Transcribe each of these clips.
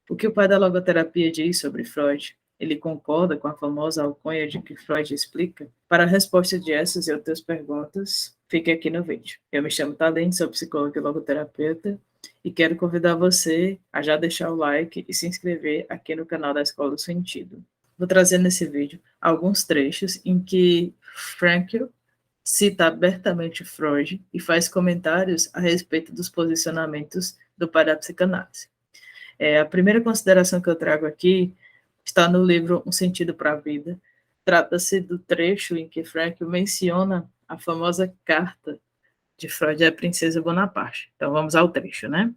O que o pai da logoterapia diz sobre Freud? Ele concorda com a famosa alcunha de que Freud explica? Para a resposta de essas e outras perguntas, fique aqui no vídeo. Eu me chamo Talene, sou psicóloga e logoterapeuta e quero convidar você a já deixar o like e se inscrever aqui no canal da Escola do Sentido. Vou trazer nesse vídeo alguns trechos em que Frankl cita abertamente Freud e faz comentários a respeito dos posicionamentos do pai da psicanálise. A primeira consideração que eu trago aqui está no livro Um Sentido para a Vida. Trata-se do trecho em que Frankl menciona a famosa carta de Freud à princesa Bonaparte. Então vamos ao trecho, né?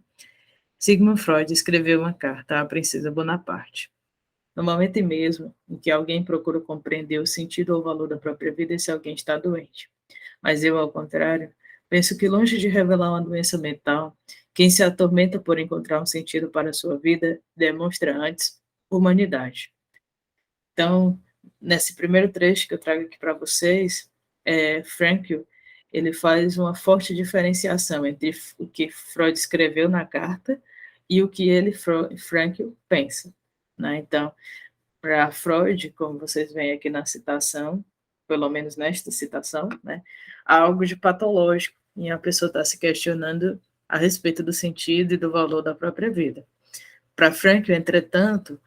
Sigmund Freud escreveu uma carta à princesa Bonaparte. No momento mesmo em que alguém procura compreender o sentido ou valor da própria vida, esse alguém está doente. Mas eu, ao contrário, penso que longe de revelar uma doença mental, quem se atormenta por encontrar um sentido para a sua vida demonstra antes humanidade. Então, nesse primeiro trecho que eu trago aqui para vocês, Frankl, ele faz uma forte diferenciação entre o que Freud escreveu na carta e o que ele, Frankl, pensa. Né? Então, para Freud, como vocês veem aqui na citação, pelo menos nesta citação, né, há algo de patológico e a pessoa está se questionando a respeito do sentido e do valor da própria vida. Para Frankl, entretanto,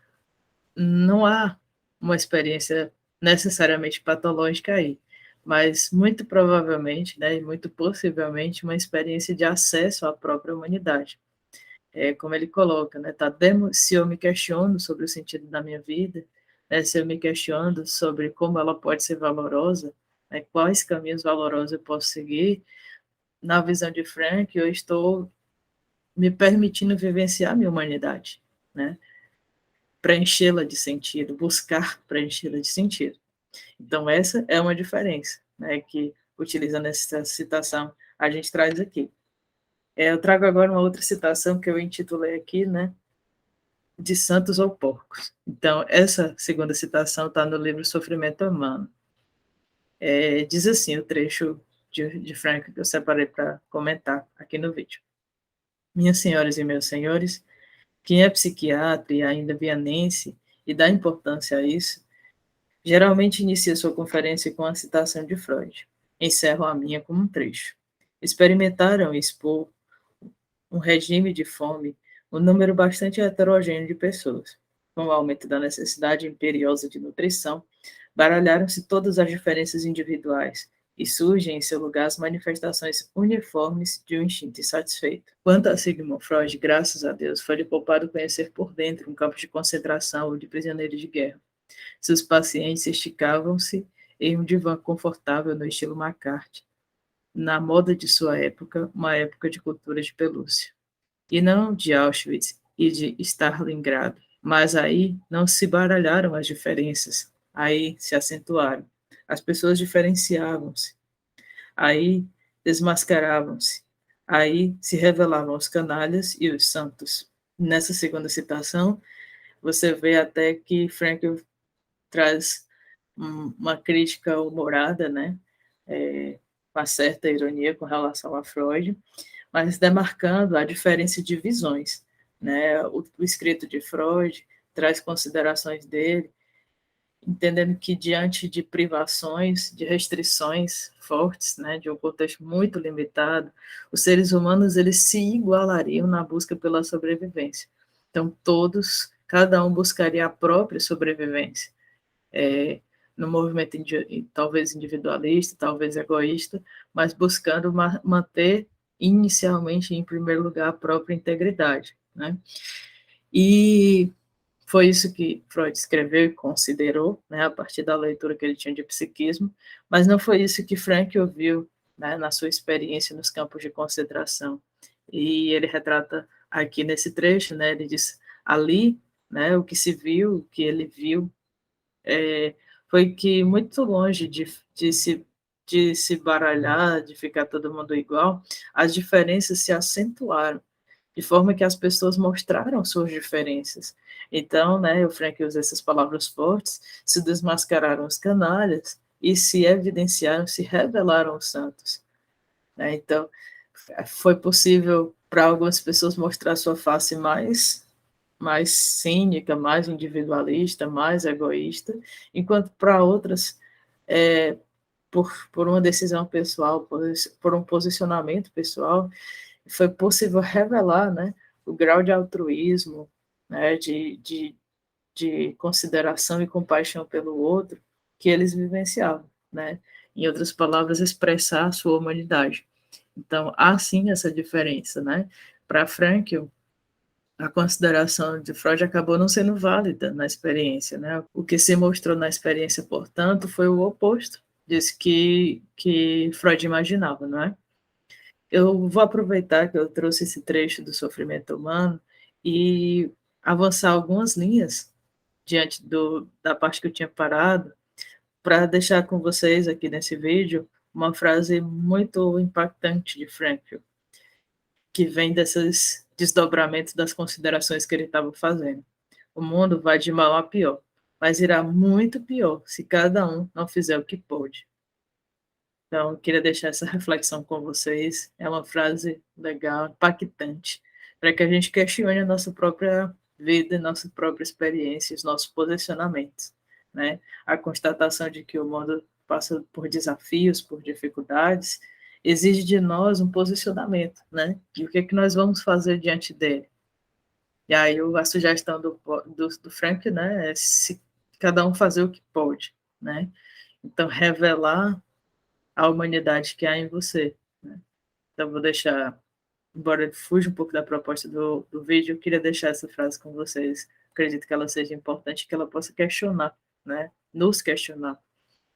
não há uma experiência necessariamente patológica aí, mas muito provavelmente, né, e muito possivelmente, uma experiência de acesso à própria humanidade. Como ele coloca, né, se eu me questiono sobre o sentido da minha vida, né, se eu me questiono sobre como ela pode ser valorosa, né, quais caminhos valorosos eu posso seguir, na visão de Frank, eu estou me permitindo vivenciar a minha humanidade, né, preenchê-la de sentido, buscar preenchê-la de sentido. Então, essa é uma diferença, né, que, utilizando essa citação, a gente traz aqui. Eu trago agora uma outra citação que eu intitulei aqui, né, de santos ou porcos. Então, essa segunda citação está no livro Sofrimento Humano. Diz assim o trecho de Frank que eu separei para comentar aqui no vídeo. Minhas senhoras e meus senhores, quem é psiquiatra e ainda vianense e dá importância a isso, geralmente inicia sua conferência com a citação de Freud. Encerro a minha com um trecho. Experimentaram expor um regime de fome, um número bastante heterogêneo de pessoas. Com o aumento da necessidade imperiosa de nutrição, baralharam-se todas as diferenças individuais e surgem em seu lugar as manifestações uniformes de um instinto insatisfeito. Quanto a Sigmund Freud, graças a Deus, foi-lhe poupado conhecer por dentro um campo de concentração ou de prisioneiros de guerra. Seus pacientes esticavam-se em um divã confortável no estilo McCarthy, na moda de sua época, uma época de cultura de pelúcia. E não de Auschwitz e de Stalingrado. Mas aí não se baralharam as diferenças, aí se acentuaram. As pessoas diferenciavam-se, aí desmascaravam-se, aí se revelavam os canalhas e os santos. Nessa segunda citação, você vê até que Frankl traz uma crítica humorada, né, com certa ironia com relação a Freud, mas demarcando a diferença de visões. Né? O escrito de Freud traz considerações dele, entendendo que diante de privações, de restrições fortes, né, de um contexto muito limitado, os seres humanos eles se igualariam na busca pela sobrevivência. Então todos, cada um buscaria a própria sobrevivência. No movimento talvez individualista, talvez egoísta, mas buscando manter inicialmente, em primeiro lugar, a própria integridade. Né? E foi isso que Freud escreveu e considerou, né, a partir da leitura que ele tinha de psiquismo, mas não foi isso que Frankl viu, né, na sua experiência nos campos de concentração. E ele retrata aqui nesse trecho, né, ele diz, ali, né, o que se viu, o que ele viu, foi que muito longe de se baralhar, de ficar todo mundo igual, as diferenças se acentuaram, de forma que as pessoas mostraram suas diferenças. Então, né, o Frank usa essas palavras fortes, se desmascararam os canalhas e se evidenciaram, se revelaram os santos. Né? Então, foi possível para algumas pessoas mostrar sua face mais mais cínica, mais individualista, mais egoísta, enquanto para outras, por uma decisão pessoal, por um posicionamento pessoal, foi possível revelar, né, o grau de altruísmo, né, de consideração e compaixão pelo outro que eles vivenciavam, né? Em outras palavras, expressar a sua humanidade. Então, há sim essa diferença, né? Para Frankl, a consideração de Freud acabou não sendo válida na experiência, né? O que se mostrou na experiência, portanto, foi o oposto disso que Freud imaginava, não é? Eu vou aproveitar que eu trouxe esse trecho do sofrimento humano e avançar algumas linhas diante da parte que eu tinha parado, para deixar com vocês aqui nesse vídeo uma frase muito impactante de Frankl, que vem desses desdobramentos das considerações que ele estava fazendo. O mundo vai de mal a pior, mas irá muito pior se cada um não fizer o que pode. Então, eu queria deixar essa reflexão com vocês. É uma frase legal, impactante, para que a gente questione a nossa própria vida, nossa própria experiência, os nossos posicionamentos, né? A constatação de que o mundo passa por desafios, por dificuldades, exige de nós um posicionamento, né? E o que é que nós vamos fazer diante dele? E aí a sugestão do Frank, né, é se cada um fazer o que pode, né? Então, revelar a humanidade que há em você, né? Então, vou deixar, embora fuja um pouco da proposta do vídeo, eu queria deixar essa frase com vocês. Acredito que ela seja importante, que ela possa questionar, né? Nos questionar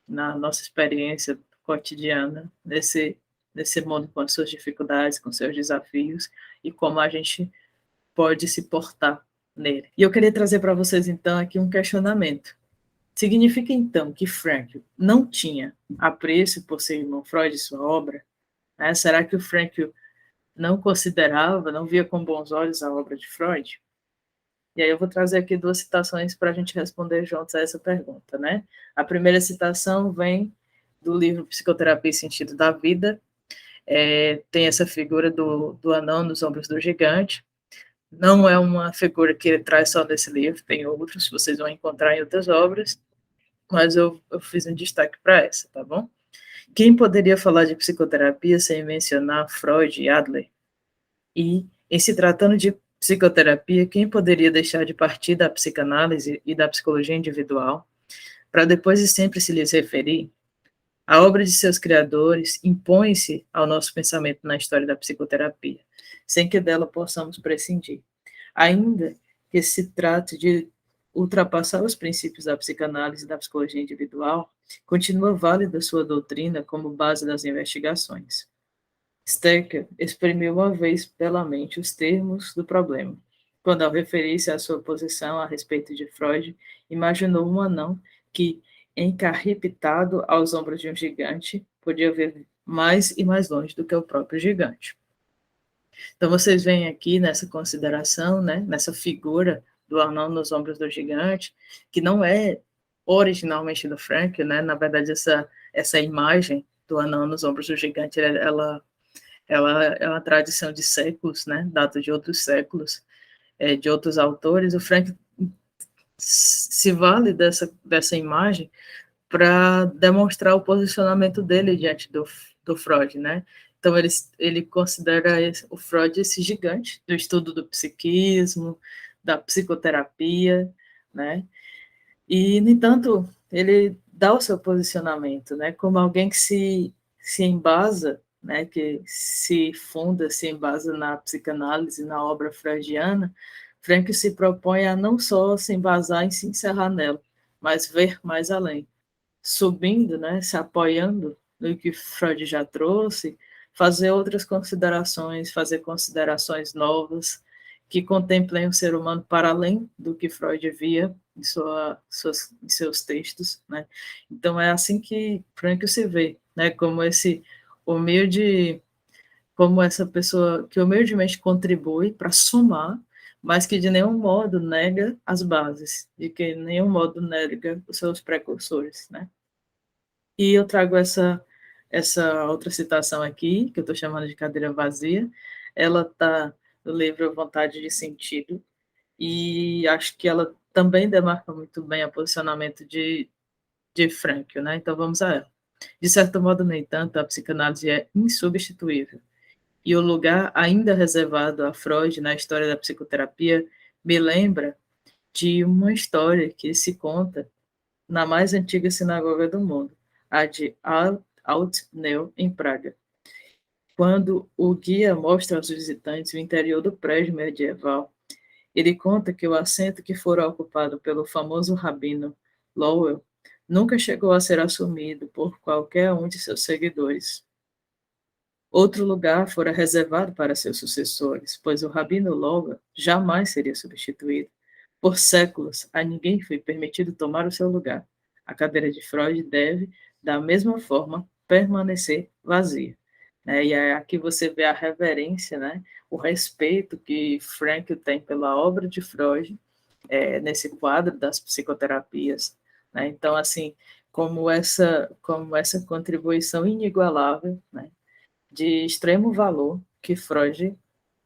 na nossa experiência cotidiana, nesse mundo com as suas dificuldades, com seus desafios, e como a gente pode se portar nele. E eu queria trazer para vocês, então, aqui um questionamento. Significa, então, que Frankl não tinha apreço por Sigmund Freud e sua obra? Né? Será que o Frankl não considerava, não via com bons olhos a obra de Freud? E aí eu vou trazer aqui duas citações para a gente responder juntos a essa pergunta, né? A primeira citação vem do livro Psicoterapia e Sentido da Vida. Tem essa figura do anão nos ombros do gigante. Não é uma figura que ele traz só nesse livro, tem outros, vocês vão encontrar em outras obras, mas eu fiz um destaque para essa, tá bom? Quem poderia falar de psicoterapia sem mencionar Freud e Adler? E, em se tratando de psicoterapia, quem poderia deixar de partir da psicanálise e da psicologia individual, para depois e sempre se lhes referir? A obra de seus criadores impõe-se ao nosso pensamento na história da psicoterapia, sem que dela possamos prescindir. Ainda que se trate de ultrapassar os princípios da psicanálise e da psicologia individual, continua válida sua doutrina como base das investigações. Stecker exprimiu uma vez belamente os termos do problema, quando, ao referir-se à sua posição a respeito de Freud, imaginou um anão que, encarripitado aos ombros de um gigante, podia ver mais e mais longe do que o próprio gigante. Então, vocês veem aqui nessa consideração, né, nessa figura do anão nos ombros do gigante, que não é originalmente do Frank, né, na verdade, essa imagem do anão nos ombros do gigante, ela é uma tradição de séculos, né, data de outros séculos, de outros autores. O Frank se vale dessa imagem para demonstrar o posicionamento dele diante do Freud, né? Então, ele considera o Freud esse gigante do estudo do psiquismo, da psicoterapia, né? E, no entanto, ele dá o seu posicionamento, né? Como alguém que se embasa, né? Que se funda, se embasa na psicanálise, na obra freudiana. Frankl se propõe a não só se embasar e se encerrar nela, mas ver mais além, subindo, né, se apoiando no que Freud já trouxe, fazer outras considerações, fazer considerações novas que contemplem o ser humano para além do que Freud via em seus textos, né? Então é assim que Frankl se vê, né, como esse humilde, como essa pessoa que humildemente contribui para somar, mas que de nenhum modo nega as bases, de que de nenhum modo nega os seus precursores, né? E eu trago essa outra citação aqui, que eu estou chamando de cadeira vazia. Ela está no livro Vontade de Sentido, e acho que ela também demarca muito bem o posicionamento de Frankl, né? Então vamos a ela. De certo modo, no entanto, a psicanálise é insubstituível, e o lugar ainda reservado a Freud na história da psicoterapia me lembra de uma história que se conta na mais antiga sinagoga do mundo, a de Altneu, em Praga. Quando o guia mostra aos visitantes o interior do prédio medieval, ele conta que o assento que fora ocupado pelo famoso rabino Lowell nunca chegou a ser assumido por qualquer um de seus seguidores. Outro lugar fora reservado para seus sucessores, pois o rabino Lowell jamais seria substituído. Por séculos, a ninguém foi permitido tomar o seu lugar. A cadeira de Freud deve, da mesma forma, permanecer vazia. Né? E é aqui você vê a reverência, né? O respeito que Frankl tem pela obra de Freud, nesse quadro das psicoterapias. Né? Então, assim, como essa contribuição inigualável, né? De extremo valor que Freud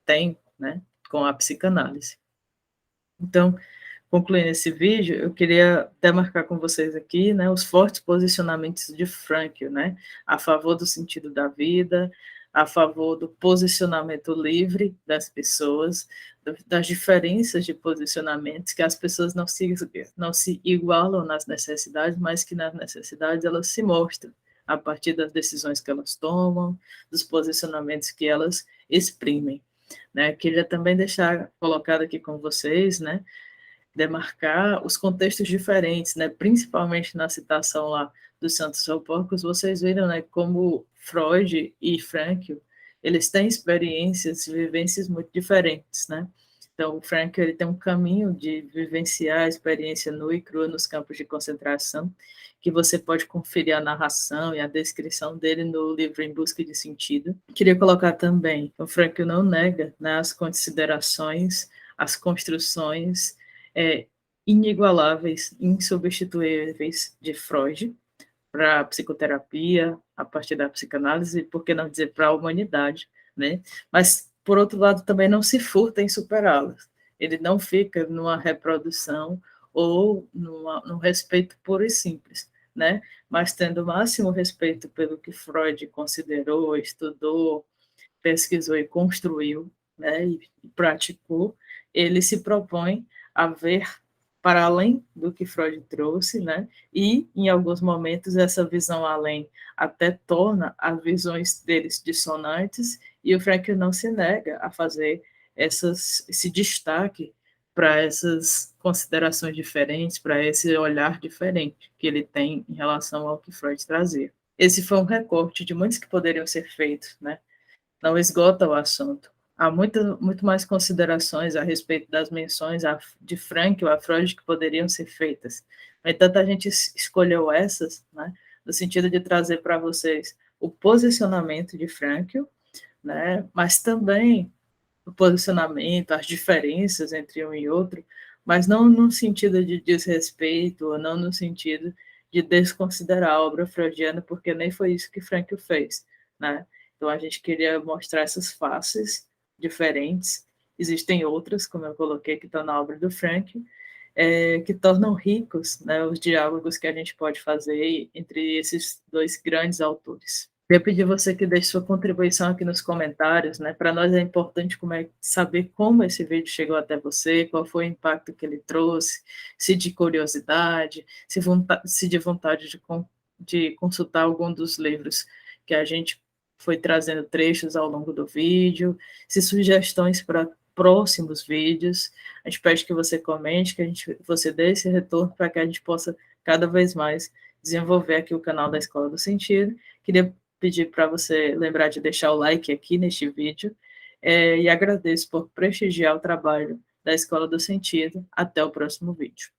tem, né? Com a psicanálise. Então, concluindo esse vídeo, eu queria demarcar com vocês aqui, né, os fortes posicionamentos de Frankl, né, a favor do sentido da vida, a favor do posicionamento livre das pessoas, das diferenças de posicionamentos, que as pessoas não se igualam nas necessidades, mas que nas necessidades elas se mostram a partir das decisões que elas tomam, dos posicionamentos que elas exprimem. Né? Queria também deixar colocado aqui com vocês, né, demarcar os contextos diferentes, né? Principalmente na citação lá dos Santos Sopóricos, vocês viram, né, como Freud e Frankl, eles têm experiências, vivências muito diferentes, né? Então, o Frankl, ele tem um caminho de vivenciar a experiência nua e crua nos campos de concentração, que você pode conferir a narração e a descrição dele no livro Em Busca de Sentido. Queria colocar também, o Frankl não nega, né, as considerações, as construções inigualáveis, insubstituíveis de Freud para a psicoterapia, a partir da psicanálise, por que não dizer para a humanidade, né? Mas, por outro lado, também não se furta em superá-las. Ele não fica numa reprodução ou num respeito puro e simples, né? Mas tendo o máximo respeito pelo que Freud considerou, estudou, pesquisou e construiu, né, e praticou, ele se propõe a ver para além do que Freud trouxe, né, e, em alguns momentos, essa visão além até torna as visões deles dissonantes, e o Frankl não se nega a fazer esse destaque para essas considerações diferentes, para esse olhar diferente que ele tem em relação ao que Freud trazia. Esse foi um recorte de muitos que poderiam ser feitos, né, não esgota o assunto. Há muito mais considerações a respeito das menções de Frankl a Freud que poderiam ser feitas. No entanto, a gente escolheu essas, né, no sentido de trazer para vocês o posicionamento de Frankl, né, mas também o posicionamento, as diferenças entre um e outro, mas não no sentido de desrespeito, ou não no sentido de desconsiderar a obra freudiana, porque nem foi isso que Frankl fez, né? Então, a gente queria mostrar essas faces diferentes. Existem outras, como eu coloquei, que estão na obra do Frankl, que tornam ricos, né, os diálogos que a gente pode fazer entre esses dois grandes autores. Eu pedir você que deixe sua contribuição aqui nos comentários, né? Para nós é importante saber como esse vídeo chegou até você, qual foi o impacto que ele trouxe, se de curiosidade, se de vontade de consultar algum dos livros que a gente foi trazendo trechos ao longo do vídeo, se sugestões para próximos vídeos. A gente pede que você comente, você dê esse retorno para que a gente possa cada vez mais desenvolver aqui o canal da Escola do Sentido. Queria pedir para você lembrar de deixar o like aqui neste vídeo, e agradeço por prestigiar o trabalho da Escola do Sentido. Até o próximo vídeo.